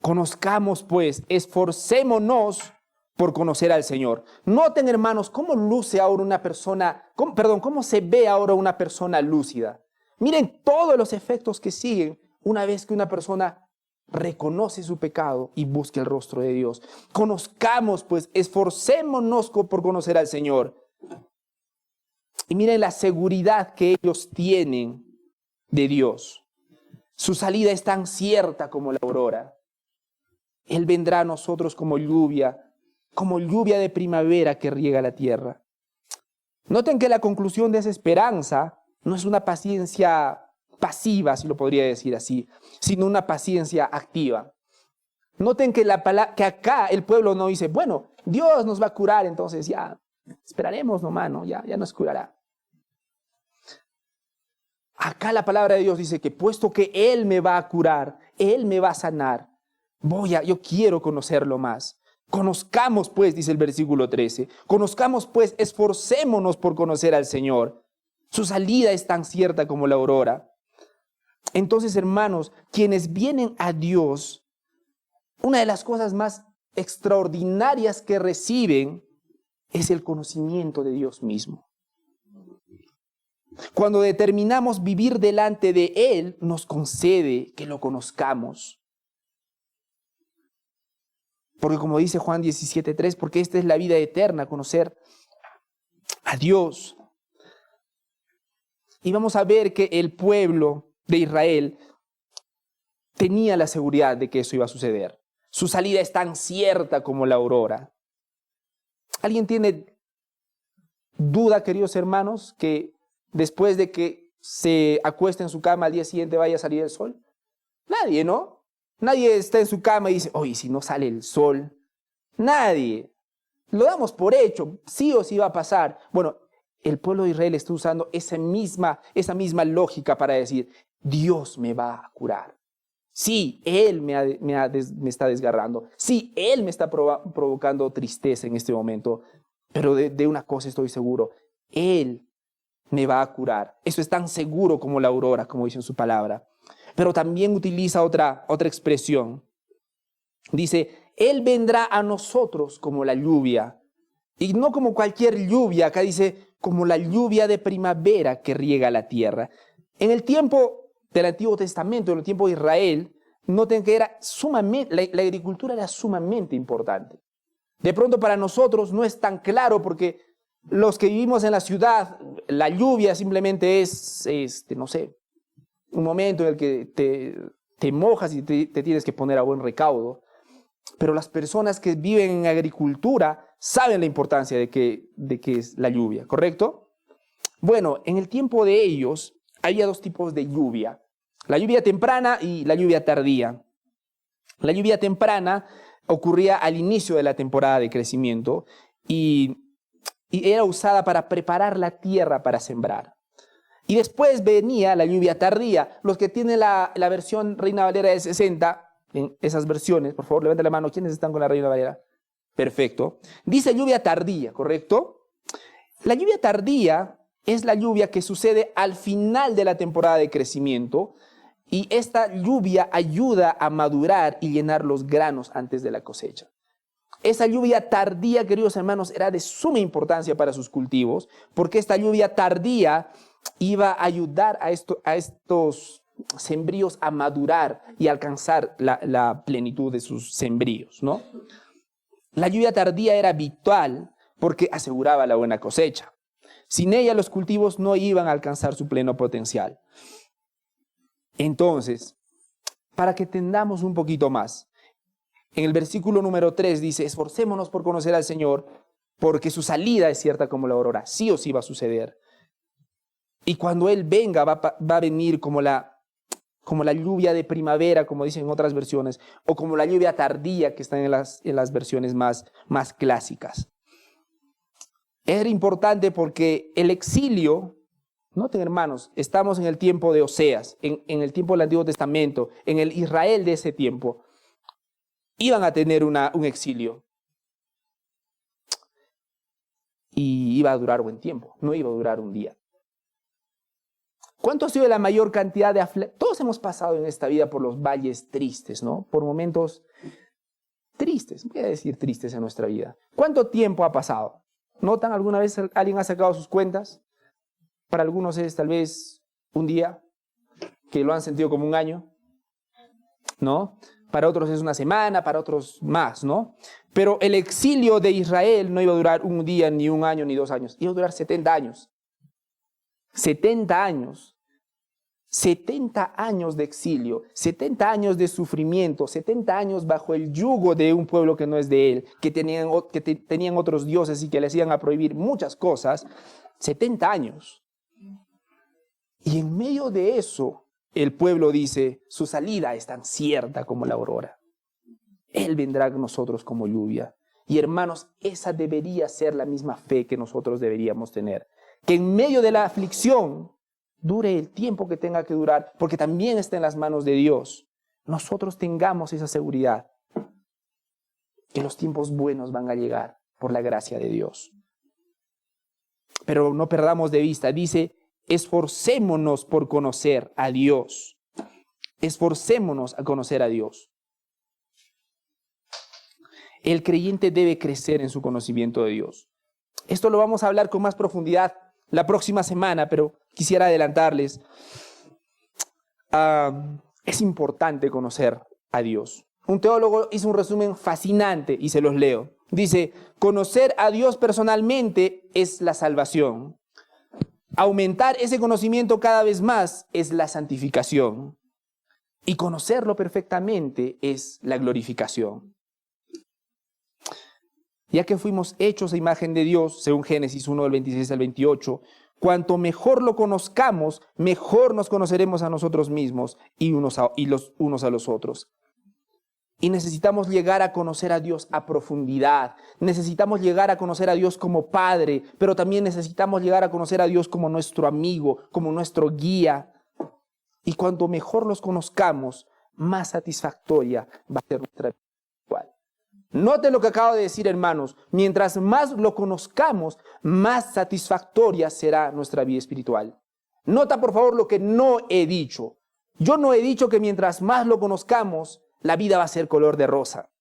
Conozcamos pues, esforcémonos por conocer al Señor. Noten, hermanos, cómo luce ahora una persona, cómo se ve ahora una persona lúcida. Miren todos los efectos que siguen una vez que una persona reconoce su pecado y busca el rostro de Dios. Conozcamos pues, esforcémonos por conocer al Señor. Y miren la seguridad que ellos tienen de Dios. Su salida es tan cierta como la aurora. Él vendrá a nosotros como lluvia de primavera que riega la tierra. Noten que la conclusión de esa esperanza no es una paciencia pasiva, si lo podría decir así, sino una paciencia activa. Noten que acá el pueblo no dice, bueno, Dios nos va a curar, entonces ya esperaremos nomás, ¿no? Ya nos curará. Acá la palabra de Dios dice que puesto que Él me va a curar, Él me va a sanar, yo quiero conocerlo más. Conozcamos pues, dice el versículo 13, conozcamos pues, esforcémonos por conocer al Señor. Su salida es tan cierta como la aurora. Entonces, hermanos, quienes vienen a Dios, una de las cosas más extraordinarias que reciben es el conocimiento de Dios mismo. Cuando determinamos vivir delante de Él, nos concede que lo conozcamos. Porque como dice Juan 17:3, porque esta es la vida eterna, conocer a Dios. Y vamos a ver que el pueblo de Israel tenía la seguridad de que eso iba a suceder. Su salida es tan cierta como la aurora. ¿Alguien tiene duda, queridos hermanos, que después de que se acueste en su cama al día siguiente vaya a salir el sol? Nadie, ¿no? Nadie está en su cama y dice, oye, si no sale el sol. Nadie. Lo damos por hecho, sí o sí va a pasar. Bueno, el pueblo de Israel está usando esa misma lógica para decir, Dios me va a curar. Sí, Él me está desgarrando. Sí, Él me está provocando tristeza en este momento. Pero de una cosa estoy seguro, Él me va a curar. Eso es tan seguro como la aurora, como dice en su palabra. Pero también utiliza otra expresión. Dice, Él vendrá a nosotros como la lluvia. Y no como cualquier lluvia, acá dice, como la lluvia de primavera que riega la tierra. En el tiempo del Antiguo Testamento, en el tiempo de Israel, noten que era la agricultura era sumamente importante. De pronto para nosotros no es tan claro porque los que vivimos en la ciudad, la lluvia simplemente es, no sé, un momento en el que te mojas y te tienes que poner a buen recaudo. Pero las personas que viven en agricultura saben la importancia de que es la lluvia, ¿correcto? Bueno, en el tiempo de ellos había dos tipos de lluvia. La lluvia temprana y la lluvia tardía. La lluvia temprana ocurría al inicio de la temporada de crecimiento y era usada para preparar la tierra para sembrar. Y después venía la lluvia tardía. Los que tienen la versión Reina Valera de 60, en esas versiones, por favor, levanten la mano. ¿Quiénes están con la Reina Valera? Perfecto. Dice lluvia tardía, ¿correcto? La lluvia tardía es la lluvia que sucede al final de la temporada de crecimiento y esta lluvia ayuda a madurar y llenar los granos antes de la cosecha. Esa lluvia tardía, queridos hermanos, era de suma importancia para sus cultivos porque esta lluvia tardía iba a ayudar a estos sembríos a madurar y alcanzar la plenitud de sus sembríos, ¿no? La lluvia tardía era vital porque aseguraba la buena cosecha. Sin ella los cultivos no iban a alcanzar su pleno potencial. Entonces, para que entendamos un poquito más, en el versículo número 3 dice, esforcémonos por conocer al Señor, porque su salida es cierta como la aurora, sí o sí va a suceder. Y cuando Él venga va a venir como la lluvia de primavera, como dicen en otras versiones, o como la lluvia tardía que están en las versiones más clásicas. Era importante porque el exilio, noten hermanos, estamos en el tiempo de Oseas, en el tiempo del Antiguo Testamento, en el Israel de ese tiempo, iban a tener un exilio. Y iba a durar buen tiempo, no iba a durar un día. ¿Cuánto ha sido la mayor cantidad de aflicciones? Todos hemos pasado en esta vida por los valles tristes, ¿no? Por momentos tristes, voy a decir tristes en nuestra vida. ¿Cuánto tiempo ha pasado? ¿Notan alguna vez alguien ha sacado sus cuentas? Para algunos es tal vez un día, que lo han sentido como un año, ¿no? Para otros es una semana, para otros más, ¿no? Pero el exilio de Israel no iba a durar un día, ni un año, ni 2 años. Iba a durar 70 años. 70 años. 70 años de exilio, 70 años de sufrimiento, 70 años bajo el yugo de un pueblo que no es de él, que tenían otros dioses y que les iban a prohibir muchas cosas. 70 años. Y en medio de eso, el pueblo dice, su salida es tan cierta como la aurora. Él vendrá a nosotros como lluvia. Y hermanos, esa debería ser la misma fe que nosotros deberíamos tener. Que en medio de la aflicción, dure el tiempo que tenga que durar, porque también está en las manos de Dios. Nosotros tengamos esa seguridad, que los tiempos buenos van a llegar por la gracia de Dios. Pero no perdamos de vista, dice, esforcémonos por conocer a Dios. Esforcémonos a conocer a Dios. El creyente debe crecer en su conocimiento de Dios. Esto lo vamos a hablar con más profundidad la próxima semana, pero quisiera adelantarles. Es importante conocer a Dios. Un teólogo hizo un resumen fascinante y se los leo. Dice, conocer a Dios personalmente es la salvación. Aumentar ese conocimiento cada vez más es la santificación. Y conocerlo perfectamente es la glorificación. Ya que fuimos hechos a imagen de Dios, según Génesis 1, del 26 al 28, cuanto mejor lo conozcamos, mejor nos conoceremos a nosotros mismos y los unos a los otros. Y necesitamos llegar a conocer a Dios a profundidad. Necesitamos llegar a conocer a Dios como Padre, pero también necesitamos llegar a conocer a Dios como nuestro amigo, como nuestro guía. Y cuanto mejor los conozcamos, más satisfactoria va a ser nuestra vida espiritual. Noten lo que acabo de decir, hermanos. Mientras más lo conozcamos, más satisfactoria será nuestra vida espiritual. Nota, por favor, lo que no he dicho. Yo no he dicho que mientras más lo conozcamos, la vida va a ser color de rosa.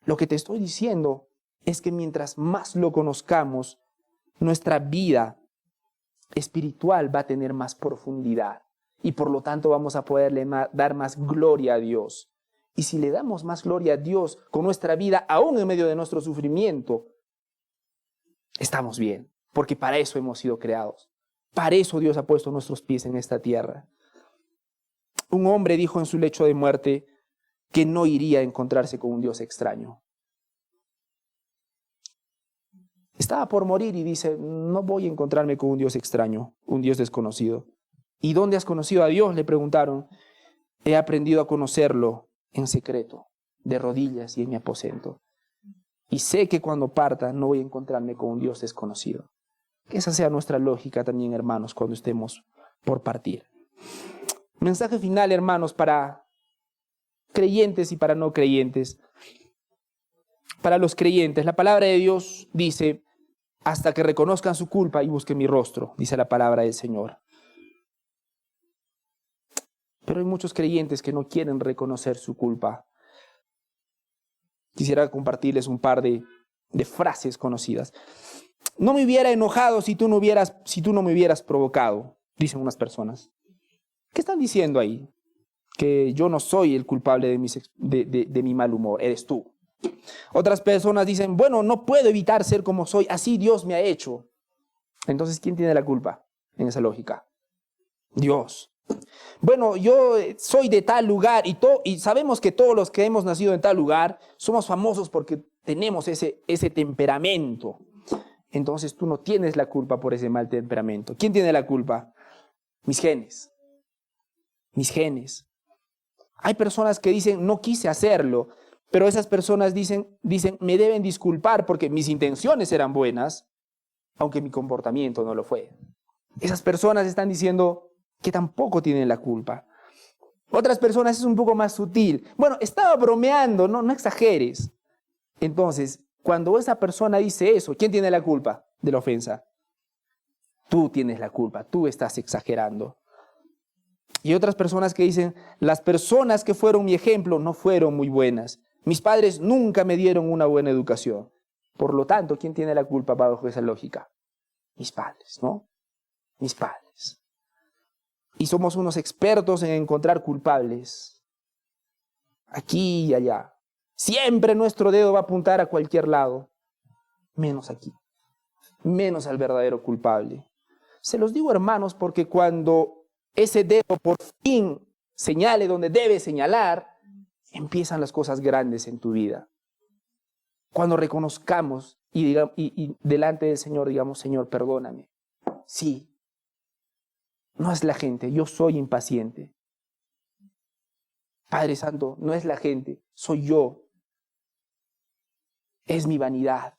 Lo que te estoy diciendo es que mientras más lo conozcamos, nuestra vida espiritual va a tener más profundidad y por lo tanto vamos a poderle dar más gloria a Dios. Y si le damos más gloria a Dios con nuestra vida, aún en medio de nuestro sufrimiento, estamos bien, porque para eso hemos sido creados. Para eso Dios ha puesto nuestros pies en esta tierra. Un hombre dijo en su lecho de muerte que no iría a encontrarse con un Dios extraño. Estaba por morir y dice, no voy a encontrarme con un Dios extraño, un Dios desconocido. ¿Y dónde has conocido a Dios?, le preguntaron. He aprendido a conocerlo en secreto, de rodillas y en mi aposento. Y sé que cuando parta no voy a encontrarme con un Dios desconocido. Que esa sea nuestra lógica también, hermanos, cuando estemos por partir. Mensaje final, hermanos, para creyentes y para no creyentes. Para los creyentes, la palabra de Dios dice, hasta que reconozcan su culpa y busquen mi rostro, dice la palabra del Señor. Pero hay muchos creyentes que no quieren reconocer su culpa. Quisiera compartirles un par de frases conocidas. No me hubiera enojado si tú no me hubieras provocado, dicen unas personas. ¿Qué están diciendo ahí? Que yo no soy el culpable de mi mal humor, eres tú. Otras personas dicen, bueno, no puedo evitar ser como soy, así Dios me ha hecho. Entonces, ¿quién tiene la culpa en esa lógica? Dios. Bueno, yo soy de tal lugar y sabemos que todos los que hemos nacido en tal lugar somos famosos porque tenemos ese temperamento. Entonces tú no tienes la culpa por ese mal temperamento. ¿Quién tiene la culpa? Mis genes. Mis genes. Hay personas que dicen, no quise hacerlo, pero esas personas dicen, me deben disculpar porque mis intenciones eran buenas, aunque mi comportamiento no lo fue. Esas personas están diciendo que tampoco tienen la culpa. Otras personas es un poco más sutil. Bueno, estaba bromeando, no exageres. Entonces, cuando esa persona dice eso, ¿quién tiene la culpa de la ofensa? Tú tienes la culpa, tú estás exagerando. Y otras personas que dicen, las personas que fueron mi ejemplo no fueron muy buenas. Mis padres nunca me dieron una buena educación. Por lo tanto, ¿quién tiene la culpa bajo esa lógica? Mis padres, ¿no? Mis padres. Y somos unos expertos en encontrar culpables. Aquí y allá. Siempre nuestro dedo va a apuntar a cualquier lado. Menos aquí. Menos al verdadero culpable. Se los digo, hermanos, porque cuando ese dedo por fin señale donde debe señalar, empiezan las cosas grandes en tu vida. Cuando reconozcamos y delante del Señor digamos, Señor, perdóname. Sí, no es la gente, yo soy impaciente. Padre Santo, no es la gente, soy yo. Es mi vanidad,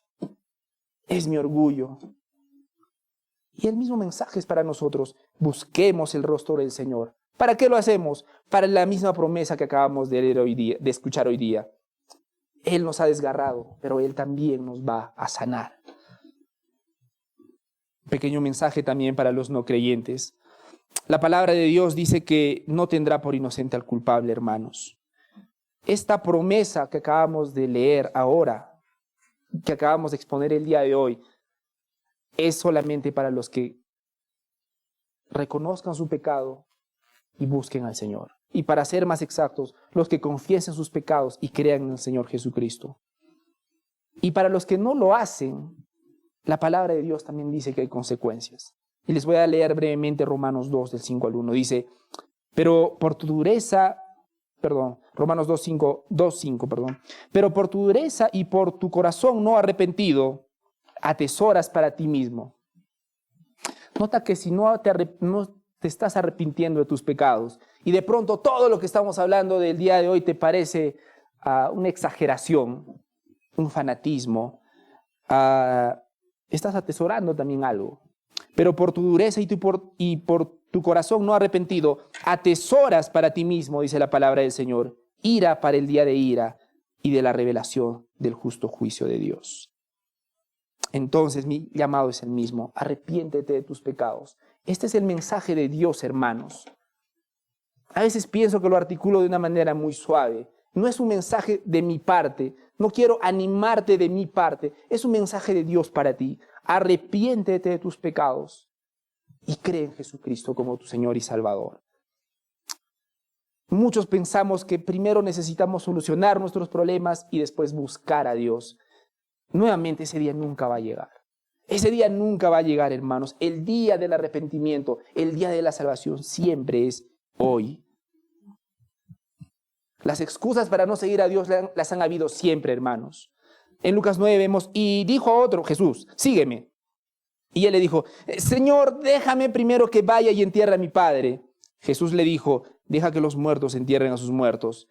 es mi orgullo. Y el mismo mensaje es para nosotros. Busquemos el rostro del Señor. ¿Para qué lo hacemos? Para la misma promesa que acabamos de leer hoy día, de escuchar hoy día. Él nos ha desgarrado, pero Él también nos va a sanar. Pequeño mensaje también para los no creyentes. La palabra de Dios dice que no tendrá por inocente al culpable, hermanos. Esta promesa que acabamos de leer ahora, que acabamos de exponer el día de hoy, es solamente para los que reconozcan su pecado y busquen al Señor. Y para ser más exactos, los que confiesen sus pecados y crean en el Señor Jesucristo. Y para los que no lo hacen, la palabra de Dios también dice que hay consecuencias. Y les voy a leer brevemente Romanos 2, del 5 al 1. Dice, pero por tu dureza, Romanos 2, 5, pero por tu dureza y por tu corazón no arrepentido, atesoras para ti mismo. Nota que si no te estás arrepintiendo de tus pecados y de pronto todo lo que estamos hablando del día de hoy te parece una exageración, un fanatismo, estás atesorando también algo. Pero por tu dureza y por tu corazón no arrepentido, atesoras para ti mismo, dice la palabra del Señor, ira para el día de ira y de la revelación del justo juicio de Dios. Entonces mi llamado es el mismo, arrepiéntete de tus pecados. Este es el mensaje de Dios, hermanos. A veces pienso que lo articulo de una manera muy suave. No es un mensaje de mi parte, no quiero animarte de mi parte, es un mensaje de Dios para ti. Arrepiéntete de tus pecados y cree en Jesucristo como tu Señor y Salvador. Muchos pensamos que primero necesitamos solucionar nuestros problemas y después buscar a Dios. Nuevamente ese día nunca va a llegar. Ese día nunca va a llegar, hermanos. El día del arrepentimiento, el día de la salvación siempre es hoy. Las excusas para no seguir a Dios las han habido siempre, hermanos. En Lucas 9 vemos, y dijo a otro, Jesús, sígueme. Y él le dijo, Señor, déjame primero que vaya y entierre a mi padre. Jesús le dijo, deja que los muertos entierren a sus muertos,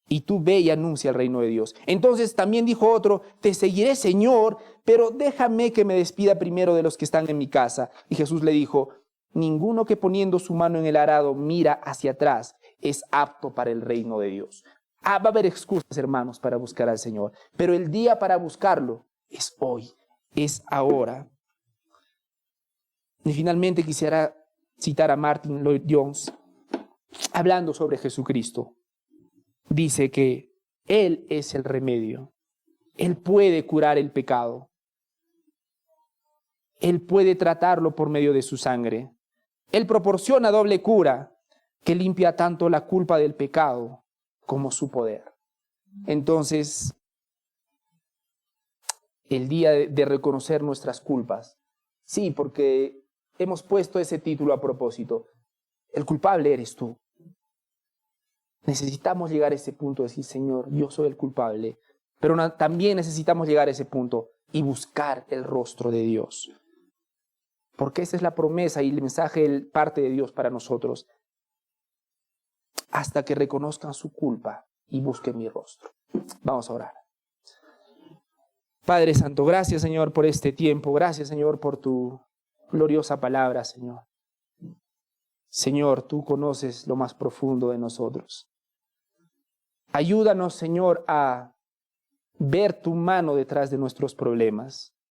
y tú ve y anuncia el reino de Dios. Entonces también dijo otro, te seguiré, Señor, pero déjame que me despida primero de los que están en mi casa. Y Jesús le dijo, ninguno que poniendo su mano en el arado mira hacia atrás es apto para el reino de Dios. Va a haber excusas, hermanos, para buscar al Señor, pero el día para buscarlo es hoy, es ahora. Y finalmente quisiera citar a Martin Lloyd Jones, hablando sobre Jesucristo. Dice que Él es el remedio. Él puede curar el pecado. Él puede tratarlo por medio de su sangre. Él proporciona doble cura que limpia tanto la culpa del pecado como su poder. Entonces, el día de reconocer nuestras culpas, sí, porque hemos puesto ese título a propósito. El culpable eres tú. Necesitamos llegar a ese punto de decir, Señor, yo soy el culpable. Pero también necesitamos llegar a ese punto y buscar el rostro de Dios. Porque esa es la promesa y el mensaje parte de Dios para nosotros. Hasta que reconozcan su culpa y busquen mi rostro. Vamos a orar. Padre Santo, gracias, Señor, por este tiempo. Gracias, Señor, por tu gloriosa palabra, Señor. Señor, tú conoces lo más profundo de nosotros. Ayúdanos, Señor, a ver tu mano detrás de nuestros problemas.